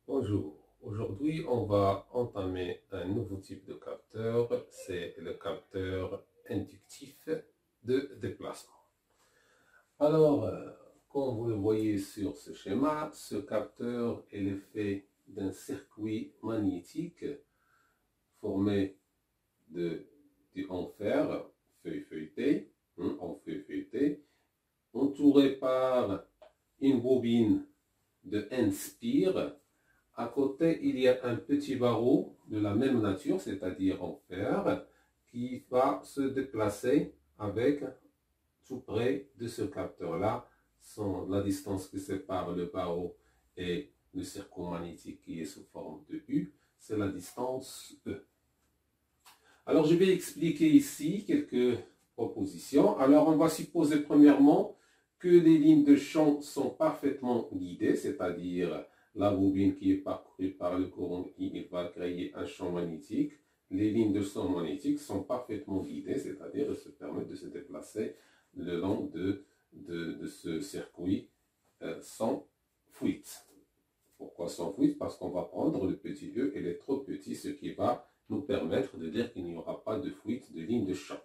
Bonjour, aujourd'hui on va entamer un nouveau type de capteur, c'est le capteur inductif de déplacement. Alors, comme vous le voyez sur ce schéma, ce capteur est fait d'un circuit magnétique formé en fer feuilleté, entouré par une bobine de N-spire. À côté, il y a un petit barreau de la même nature, c'est-à-dire en fer, qui va se déplacer avec tout près de ce capteur-là. La distance qui sépare le barreau et le circuit magnétique qui est sous forme de U, c'est la distance E. Alors, je vais expliquer ici quelques propositions. Alors, on va supposer premièrement que les lignes de champ sont parfaitement guidées, c'est-à-dire la bobine qui est parcourue par le courant I, il va créer un champ magnétique. Les lignes de champ magnétique sont parfaitement guidées, c'est-à-dire elles se permettent de se déplacer le long de ce circuit sans fuite. Pourquoi sans fuite? Parce qu'on va prendre le petit E, il est trop petit, ce qui va nous permettre de dire qu'il n'y aura pas de fuite de ligne de champ.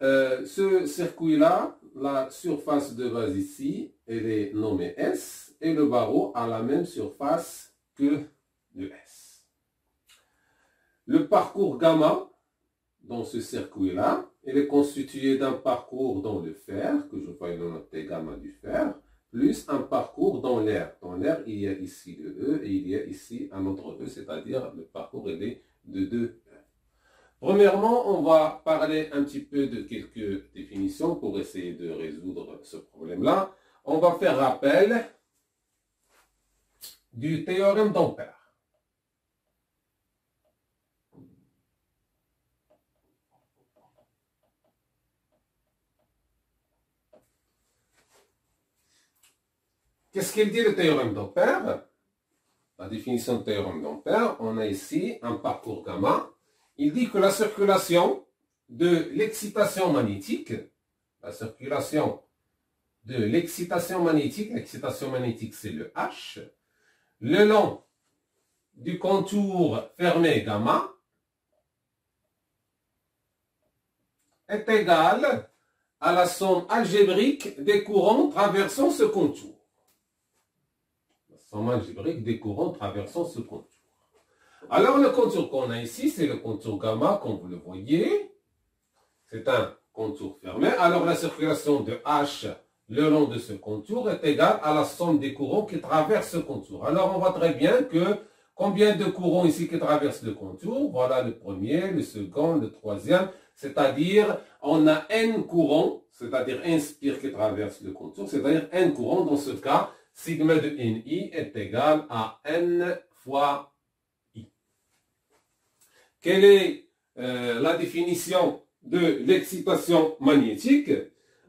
Ce circuit-là, la surface de base ici, elle est nommée S, et le barreau a la même surface que le S. Le parcours gamma, dans ce circuit-là, il est constitué d'un parcours dans le fer, que je vais le noter gamma du fer, plus un parcours dans l'air. Dans l'air, il y a ici le E, et il y a ici un autre E, c'est-à-dire le parcours il est de 2. Premièrement, on va parler un petit peu de quelques définitions pour essayer de résoudre ce problème-là. On va faire rappel du théorème d'Ampère. Qu'est-ce qu'il dit le théorème d'Ampère? La définition du théorème d'Ampère, on a ici un parcours gamma. Il dit que la circulation de l'excitation magnétique, l'excitation magnétique c'est le H, le long du contour fermé gamma est égal à la somme algébrique des courants traversant ce contour. La somme algébrique des courants traversant ce contour. Alors, le contour qu'on a ici, c'est le contour gamma, comme vous le voyez. C'est un contour fermé. Alors, la circulation de H le long de ce contour est égale à la somme des courants qui traversent ce contour. Alors, on voit très bien que combien de courants ici qui traversent le contour? Voilà le premier, le second, le troisième. C'est-à-dire, on a N courants, c'est-à-dire N spire qui traverse le contour, c'est-à-dire N courants. Dans ce cas, sigma de NI est égal à N fois quelle est la définition de l'excitation magnétique?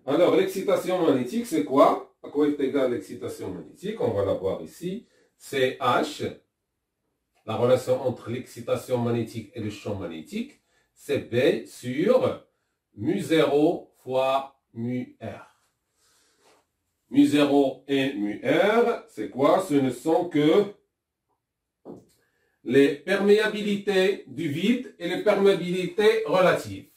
Alors, l'excitation magnétique, c'est quoi? À quoi est égale l'excitation magnétique? On va la voir ici. C'est H, la relation entre l'excitation magnétique et le champ magnétique. C'est B sur mu0 fois mu R. Mu0 et mu R, c'est quoi? Ce ne sont que les perméabilités du vide et les perméabilités relatives.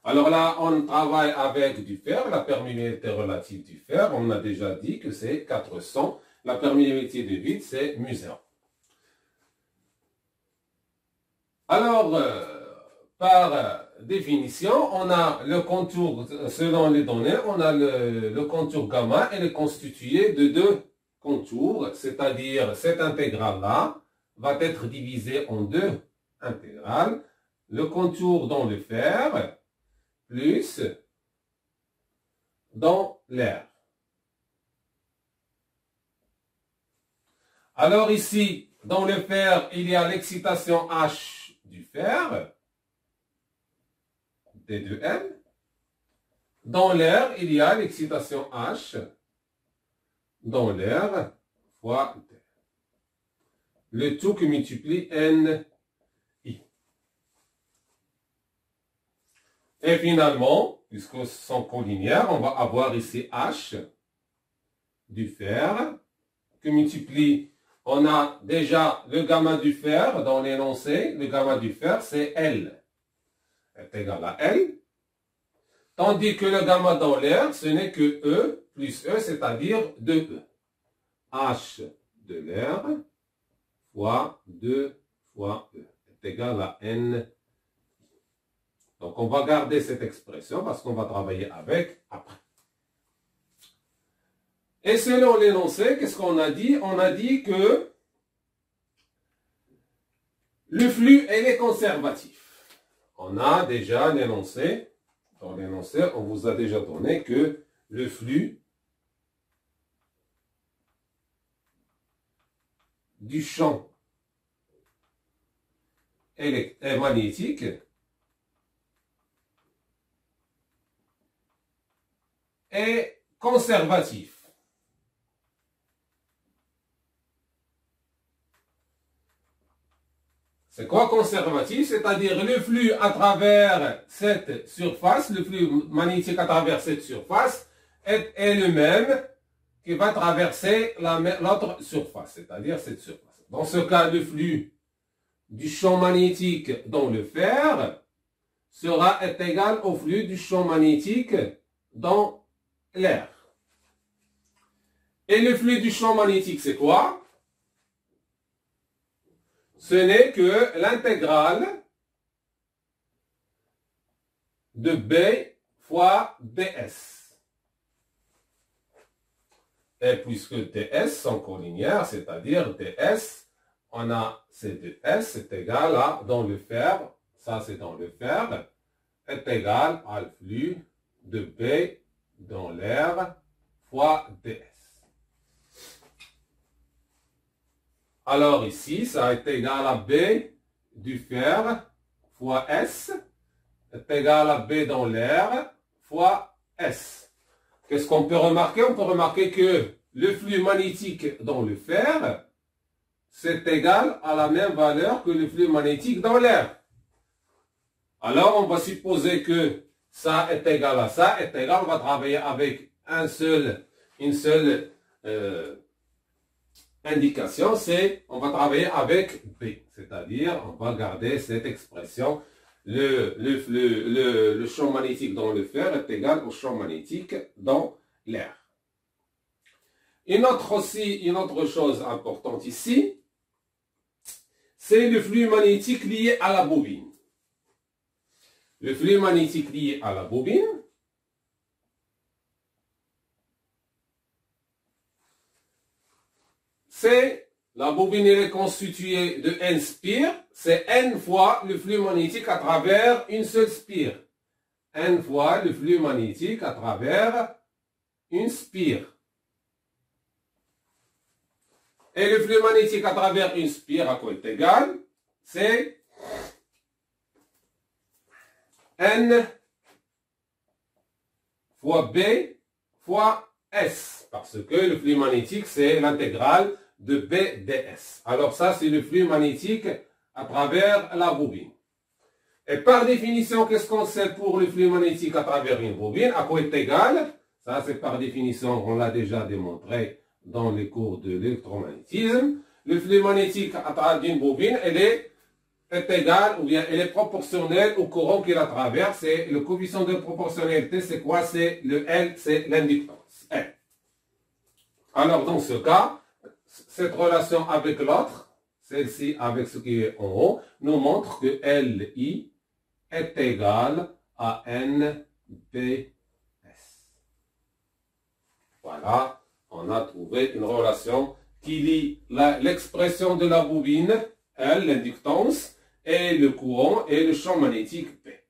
Alors là, on travaille avec du fer, la perméabilité relative du fer, on a déjà dit que c'est 400. La perméabilité du vide, c'est mu0. Alors, par définition, on a le contour, selon les données, on a le contour gamma, elle est constituée de deux contours, c'est-à-dire cette intégrale-là, va être divisé en deux intégrales. Le contour dans le fer plus dans l'air. Alors ici, dans le fer, il y a l'excitation H du fer, D2N. Dans l'air, il y a l'excitation H dans l'air fois D. Le tout qui multiplie N, I. Et finalement, puisque ce sont collinéaires, on va avoir ici H du fer qui multiplie, on a déjà le gamma du fer dans l'énoncé. Le gamma du fer, c'est L, est égal à L. Tandis que le gamma dans l'air, ce n'est que E plus E, c'est-à-dire 2E. H de l'air fois 2 fois E est égal à N. Donc, on va garder cette expression parce qu'on va travailler avec après. Et selon l'énoncé, qu'est-ce qu'on a dit? On a dit que le flux, elle est conservatif. On a déjà l'énoncé. Dans l'énoncé, on vous a déjà donné que le flux du champ magnétique est conservatif. C'est quoi conservatif? C'est-à-dire le flux à travers cette surface, le flux magnétique à travers cette surface est le même qui va traverser l'autre surface, c'est-à-dire cette surface. Dans ce cas, le flux du champ magnétique dans le fer est égal au flux du champ magnétique dans l'air. Et le flux du champ magnétique, c'est quoi? Ce n'est que l'intégrale de B fois ds. Et puisque ds sont collinéaires, c'est-à-dire ds, on a C2S, c'est égal à, dans le fer, ça c'est dans le fer, est égal à le flux de B dans l'air fois ds. Alors ici, ça est égal à B du fer fois S est égal à B dans l'air fois S. Qu'est-ce qu'on peut remarquer? On peut remarquer que le flux magnétique dans le fer, c'est égal à la même valeur que le flux magnétique dans l'air. Alors, on va supposer que ça est égal à ça, est égal, on va travailler avec une seule indication, c'est on va travailler avec B, c'est-à-dire on va garder cette expression, le champ magnétique dans le fer est égal au champ magnétique dans l'air. Une autre chose importante ici, c'est le flux magnétique lié à la bobine. Le flux magnétique lié à la bobine, la bobine est constituée de N spires, c'est N fois le flux magnétique à travers une seule spire. N fois le flux magnétique à travers une spire. Et le flux magnétique à travers une spire, à quoi est égal? C'est N fois B fois S. Parce que le flux magnétique, c'est l'intégrale de B ds. Alors ça, c'est le flux magnétique à travers la bobine. Et par définition, qu'est-ce qu'on sait pour le flux magnétique à travers une bobine? À quoi est égal? Ça, c'est par définition, on l'a déjà démontré dans les cours de l'électromagnétisme. Le flux magnétique à travers d'une bobine, elle est égal, ou bien elle est proportionnelle au courant qui la traverse. Et le coefficient de proportionnalité, c'est quoi? C'est le L, c'est l'inductance. L. Alors, dans ce cas, cette relation avec l'autre, celle-ci avec ce qui est en haut, nous montre que LI est égal à NBS. Voilà, on a trouvé une relation qui lie l'expression de la bobine, L, l'inductance, et le courant et le champ magnétique P.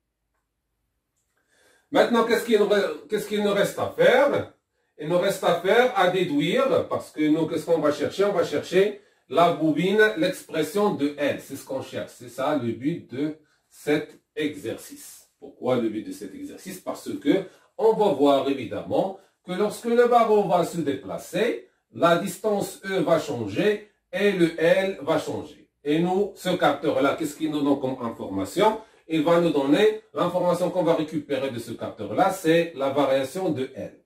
Maintenant, qu'est-ce qu'il nous reste à faire? Il nous reste à faire, à déduire, parce que nous, qu'est-ce qu'on va chercher? On va chercher la bobine, l'expression de L. C'est ce qu'on cherche. C'est ça le but de cet exercice. Pourquoi le but de cet exercice? Parce que on va voir évidemment que lorsque le barreau va se déplacer, la distance E va changer et le L va changer. Et nous, ce capteur-là, qu'est-ce qu'il nous donne comme information? Il va nous donner l'information qu'on va récupérer de ce capteur-là, c'est la variation de L.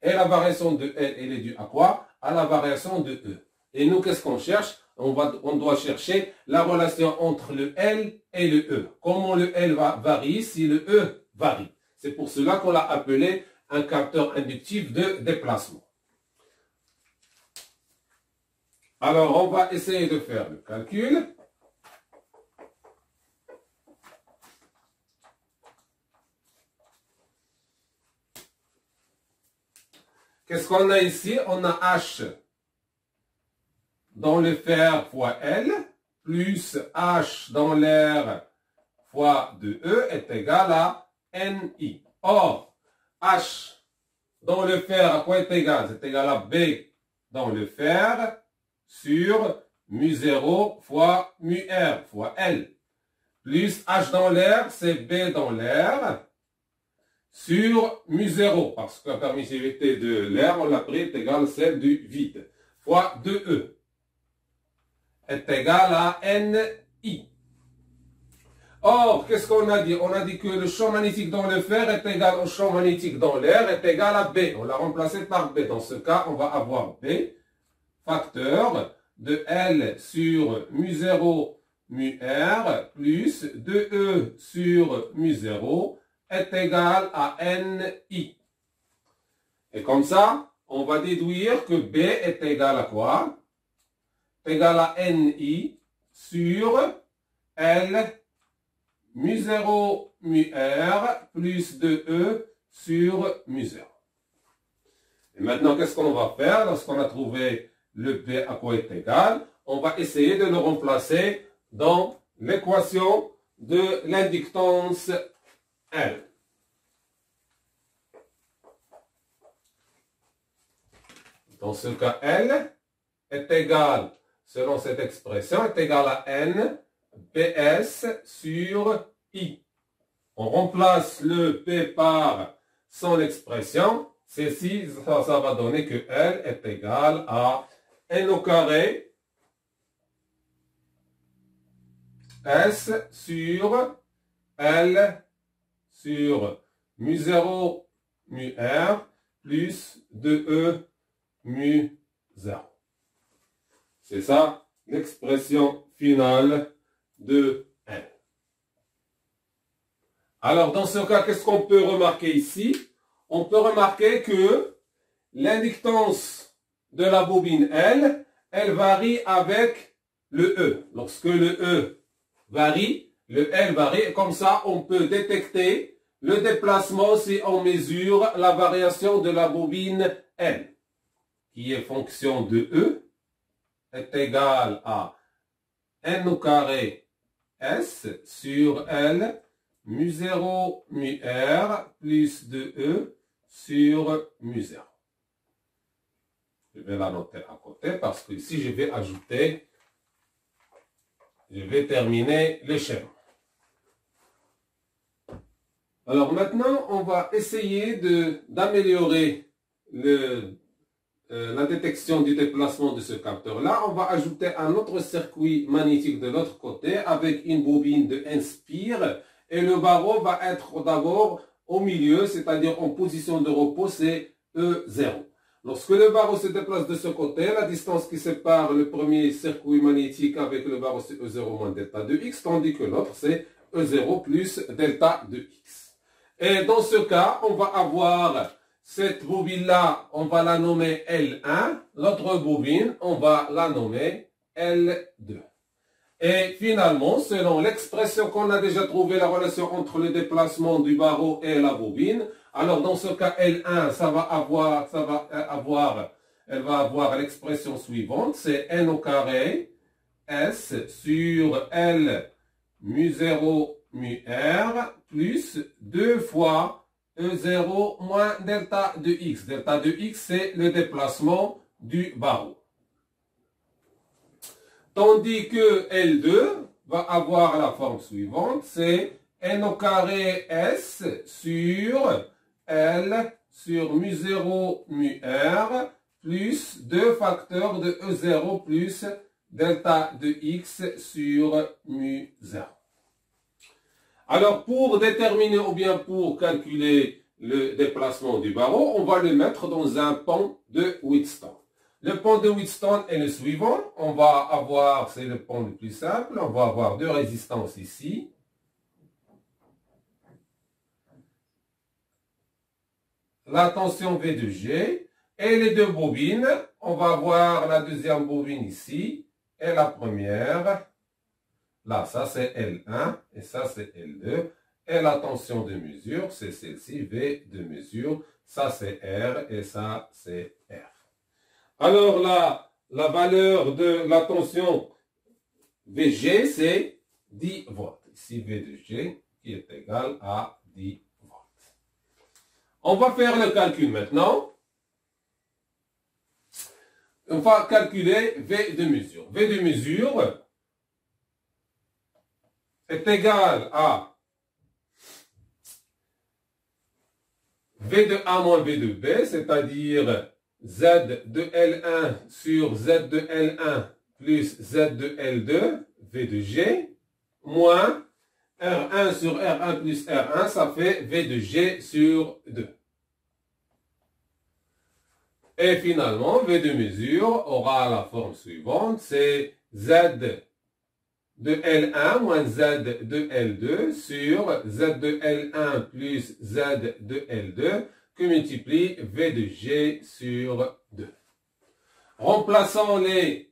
Et la variation de L, elle est due à quoi? À la variation de E. Et nous, qu'est-ce qu'on cherche? On doit chercher la relation entre le L et le E. Comment le L varie si le E varie? C'est pour cela qu'on l'a appelé un capteur inductif de déplacement. Alors, on va essayer de faire le calcul. Qu'est-ce qu'on a ici? On a H dans le fer fois L, plus H dans l'air fois 2E est égal à NI. Or, H dans le fer, à quoi est égal? C'est égal à B dans le fer sur mu0 fois mu R fois L. Plus H dans l'air, c'est B dans l'air sur mu0, parce que la permissivité de l'air, on l'a pris, est égale à celle du vide, fois 2E, est égal à NI. Or, qu'est-ce qu'on a dit? On a dit que le champ magnétique dans le fer est égal au champ magnétique dans l'air, est égal à B. On l'a remplacé par B. Dans ce cas, on va avoir B, facteur de L sur mu0 mu R, plus 2E sur mu0, est égal à NI. Et comme ça, on va déduire que B est égal à quoi? Égal à NI sur L mu0 mu R plus 2E sur mu0. Et maintenant, qu'est-ce qu'on va faire lorsqu'on a trouvé le B à quoi est égal? On va essayer de le remplacer dans l'équation de l'inductance L. Dans ce cas, L est égal, selon cette expression, est égal à N BS sur I. On remplace le P par son expression. Ceci, ça va donner que L est égal à N au carré S sur L sur mu0 mu R plus 2E mu 0. C'est ça l'expression finale de L. Alors dans ce cas, qu'est-ce qu'on peut remarquer ici? On peut remarquer que l'inductance de la bobine L, elle varie avec le E. Lorsque le E varie, le L varie, et comme ça on peut détecter le déplacement si on mesure la variation de la bobine L, qui est fonction de E, est égale à N au carré S sur L mu0 mu R plus 2E sur mu0. Je vais la noter à côté parce que ici je vais ajouter, je vais terminer le schéma. Alors maintenant, on va essayer d'améliorer la détection du déplacement de ce capteur-là. On va ajouter un autre circuit magnétique de l'autre côté avec une bobine de 1 spire et le barreau va être d'abord au milieu, c'est-à-dire en position de repos, c'est E0. Lorsque le barreau se déplace de ce côté, la distance qui sépare le premier circuit magnétique avec le barreau, c'est E0 moins delta de X, tandis que l'autre, c'est E0 plus delta de X. Et dans ce cas, on va avoir cette bobine-là, on va la nommer L1. L'autre bobine, on va la nommer L2. Et finalement, selon l'expression qu'on a déjà trouvée, la relation entre le déplacement du barreau et la bobine, alors dans ce cas L1, elle va avoir l'expression suivante, c'est N au carré S sur L mu0 mu R plus 2 fois E0 moins delta de X. Delta de X, c'est le déplacement du barreau. Tandis que L2 va avoir la forme suivante, c'est N au carré S sur L sur mu0 mu R plus 2 facteurs de E0 plus delta de X sur mu0. Alors, pour déterminer ou bien pour calculer le déplacement du barreau, on va le mettre dans un pont de Wheatstone. Le pont de Wheatstone est le suivant. On va avoir, c'est le pont le plus simple, on va avoir deux résistances ici. La tension V de G et les deux bobines. On va avoir la deuxième bobine ici et la première. Là, ça c'est L1 et ça c'est L2. Et la tension de mesure, c'est celle-ci, V de mesure. Ça c'est R et ça c'est R. Alors là, la valeur de la tension VG, c'est 10 volts. Ici, V de G qui est égal à 10 volts. On va faire le calcul maintenant. On va calculer V de mesure. V de mesure est égal à V de A moins V de B, c'est-à-dire Z de L1 sur Z de L1 plus Z de L2, V de G, moins R1 sur R1 plus R1, ça fait V de G sur 2. Et finalement, V de mesure aura la forme suivante, c'est Z de L1 moins Z de L2 sur Z de L1 plus Z de L2 que multiplie V de G sur 2. Remplaçant les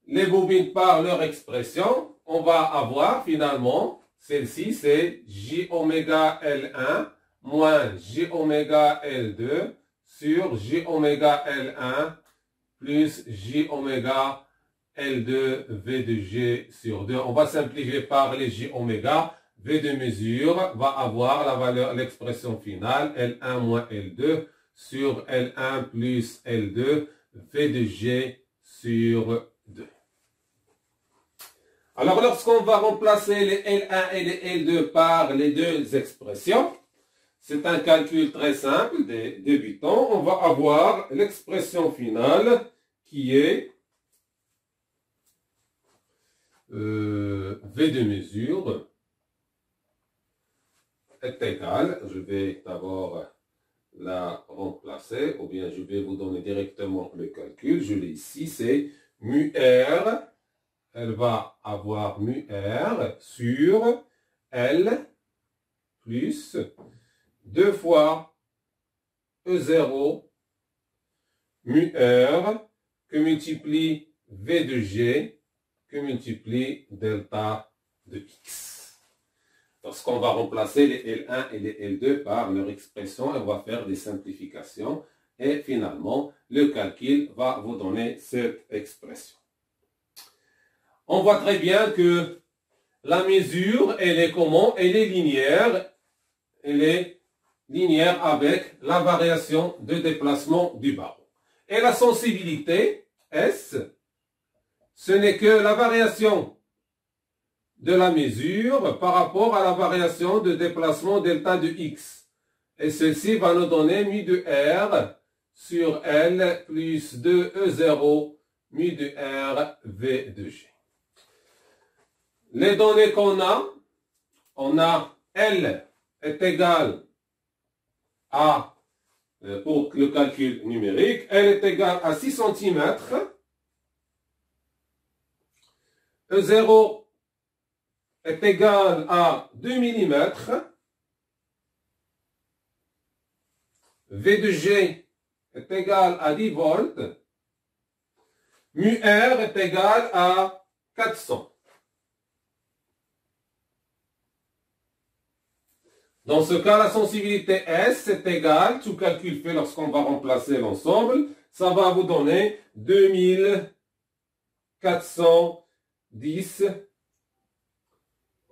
bobines par leur expression, on va avoir finalement, celle-ci c'est J oméga L1 moins J oméga L2 sur J oméga L1 plus J oméga L2 V de G sur 2. On va simplifier par les J oméga. V de mesure va avoir la valeur, l'expression finale, L1 moins L2 sur L1 plus L2, V de G sur 2. Alors, lorsqu'on va remplacer les L1 et les L2 par les deux expressions, c'est un calcul très simple des débutants. On va avoir l'expression finale qui est V de mesure est égal, je vais d'abord la remplacer, ou bien je vais vous donner directement le calcul. Je l'ai ici, c'est mu R, elle va avoir mu R sur L plus 2 fois E0 mu R que multiplie V de G que multiplie delta de X. Lorsqu'on va remplacer les L1 et les L2 par leur expression, on va faire des simplifications et finalement, le calcul va vous donner cette expression. On voit très bien que la mesure, elle est comment? Elle est linéaire. Elle est linéaire avec la variation de déplacement du barreau. Et la sensibilité, S, ce n'est que la variation de la mesure par rapport à la variation de déplacement delta de X. Et ceci va nous donner mu de R sur L plus 2E0 mu de R V de G. Les données qu'on a, on a L est égal à, pour le calcul numérique, L est égal à 6 cm, E0 est égal à 2 mm, V de G est égal à 10 volts, mu R est égal à 400. Dans ce cas, la sensibilité S est égale, tout calcul fait lorsqu'on va remplacer l'ensemble, ça va vous donner 2410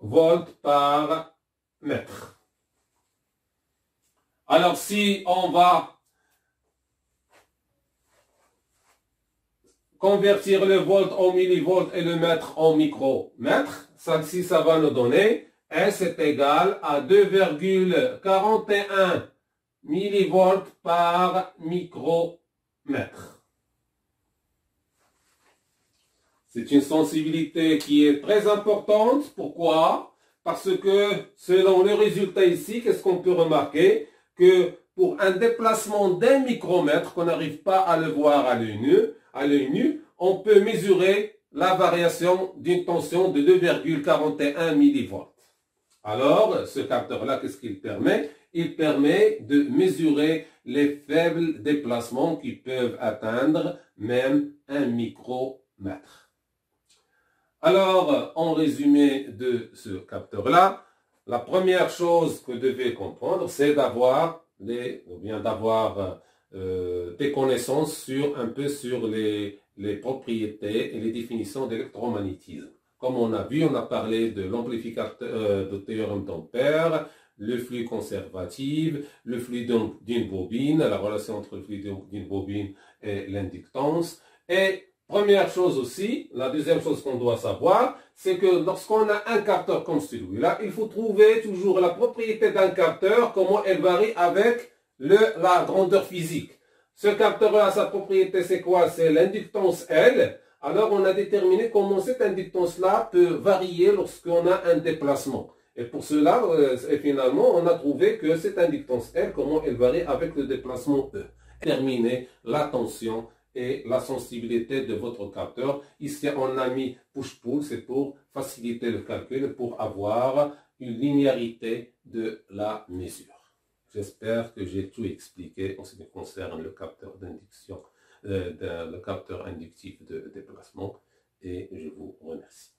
volts par mètre. Alors, si on va convertir le volt en millivolt et le mètre en micromètre, ça va nous donner S est égal à 2,41 millivolts par micromètre. C'est une sensibilité qui est très importante. Pourquoi? Parce que selon le résultat ici, qu'est-ce qu'on peut remarquer? Que pour un déplacement d'1 micromètre, qu'on n'arrive pas à le voir à l'œil nu, à l'œil nu, on peut mesurer la variation d'une tension de 2,41 millivolts. Alors, ce capteur-là, qu'est-ce qu'il permet? Il permet de mesurer les faibles déplacements qui peuvent atteindre même 1 micromètre. Alors, en résumé de ce capteur-là, la première chose que vous devez comprendre, c'est d'avoir des connaissances un peu sur les propriétés et les définitions d'électromagnétisme. Comme on a vu, on a parlé de l'amplificateur de théorème d'Ampère, le flux conservatif, le flux d'une bobine, la relation entre le flux d'une bobine et l'inductance. Et première chose aussi, la deuxième chose qu'on doit savoir, c'est que lorsqu'on a un capteur comme celui-là, il faut trouver toujours la propriété d'un capteur, comment elle varie avec la grandeur physique. Ce capteur-là, sa propriété, c'est quoi? C'est l'inductance L. Alors, on a déterminé comment cette inductance-là peut varier lorsqu'on a un déplacement. Et pour cela, finalement, on a trouvé que cette inductance L, comment elle varie avec le déplacement E. Déterminer la tension et la sensibilité de votre capteur. Ici, on a mis push-pull, c'est pour faciliter le calcul, pour avoir une linéarité de la mesure. J'espère que j'ai tout expliqué en ce qui concerne le capteur d'induction, le capteur inductif de déplacement, et je vous remercie.